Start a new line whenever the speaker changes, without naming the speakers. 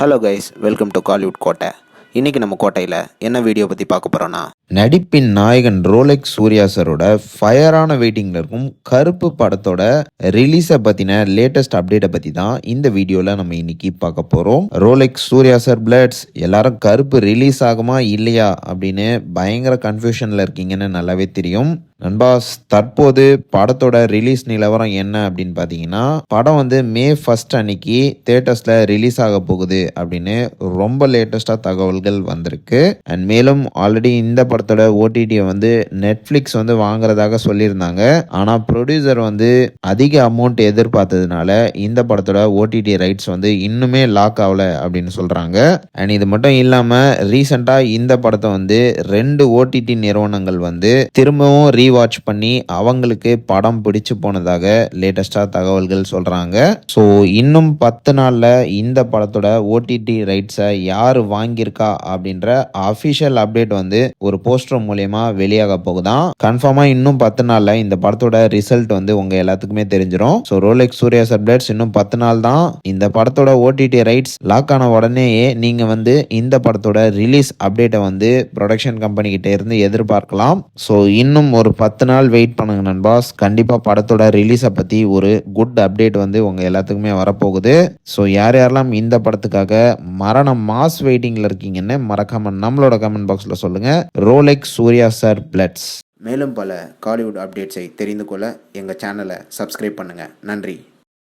Hello guys, welcome to Kollywood கோட்டை. இன்றைக்கி நம்ம கோட்டையில் என்ன வீடியோ பற்றி பார்க்க போகிறோன்னா,
நடிப்பின் நாயகன் ரோலெக்ஸ் சூர்யா சரோட ஃபயரான வெயிட்டிங்கில் இருக்கும் கருப்பு படத்தோட ரிலீஸை பற்றின லேட்டஸ்ட் அப்டேட்டை பற்றி தான் இந்த வீடியோவில் நம்ம இன்னைக்கு பார்க்க போகிறோம். ரோலெக்ஸ் சூர்யா சார் பிளட்ஸ் எல்லாரும் கருப்பு ரிலீஸ் ஆகுமா இல்லையா அப்படின்னு பயங்கர கன்ஃபியூஷனில் இருக்கீங்கன்னு நல்லாவே தெரியும். நண்பாஸ், தற்போது படத்தோட ரிலீஸ் நிலவரம் என்ன அப்படின்னு பார்த்தீங்கன்னா, படம் மே 1 அன்னைக்கு தியேட்டர்ஸில் ரிலீஸ் ஆக போகுது அப்படின்னு ரொம்ப லேட்டஸ்டாக தகவல்கள் வந்திருக்கு. அண்ட் மேலும் ஆல்ரெடி இந்த படத்தோட ஓடிடியை நெட்ஃப்ளிக்ஸ் வாங்குறதாக சொல்லியிருந்தாங்க. ஆனால் ப்ரொடியூசர் அதிக அமௌண்ட் எதிர்பார்த்ததுனால இந்த படத்தோட ஓடிடி ரைட்ஸ் இன்னுமே லாக் ஆகல அப்படின்னு சொல்றாங்க. அண்ட் இது மட்டும் இல்லாமல் ரீசெண்டாக இந்த படத்தை 2 ஓடிடி நிறுவனங்கள் திரும்பவும் ரீவாட்ச் பண்ணி அவங்களுக்கு படம் பிடிச்சு போனதாக லேட்டஸ்டா தகவல்கள் சொல்றாங்க. ஸோ இன்னும் 10 நாள்ல இந்த படத்தோட ஓடிடி ரைட்ஸை யார் வாங்கியிருக்கா அப்படின்ற அஃபிஷியல் அப்டேட் ஒரு போஸ்டர் மூலமா வெளியாக போகுதான். கன்ஃபார்மா இன்னும் 10 நாள்ல இந்த படத்தோட ரிசல்ட் உங்க எல்லாத்துக்குமே தெரிஞ்சிடும். ஸோ ரோலெக்ஸ் சூர்யா சப்டேட்ஸ் இன்னும் 10 நாள் தான். இந்த படத்தோட ஓடிடி ரைட்ஸ் லாக் ஆன உடனேயே நீங்க இந்த படத்தோட ரிலீஸ் அப்டேட்டை ப்ரொடக்ஷன் கம்பெனி கிட்ட இருந்து எதிர்பார்க்கலாம். ஸோ இன்னும் ஒரு 10 நாள் வெயிட் பண்ணுங்க நண்பாஸ். கண்டிப்பா படத்தோட ரிலீஸை பத்தி ஒரு குட் அப்டேட் உங்க எல்லாத்துக்குமே வரப்போகுது. ஸோ யாரெல்லாம் இந்த படத்துக்காக மரண மாஸ் வெயிட்டிங்ல இருக்கீங்கன்னு மறக்காம நம்மளோட கமெண்ட் பாக்ஸ்ல சொல்லுங்க. Rolex Surya sir பிளட்ஸ்.
மேலும் பல காலிவுட் அப்டேட்ஸை தெரிந்து கொள்ள எங்கள் சேனலை சப்ஸ்கிரைப் பண்ணுங்கள். நன்றி.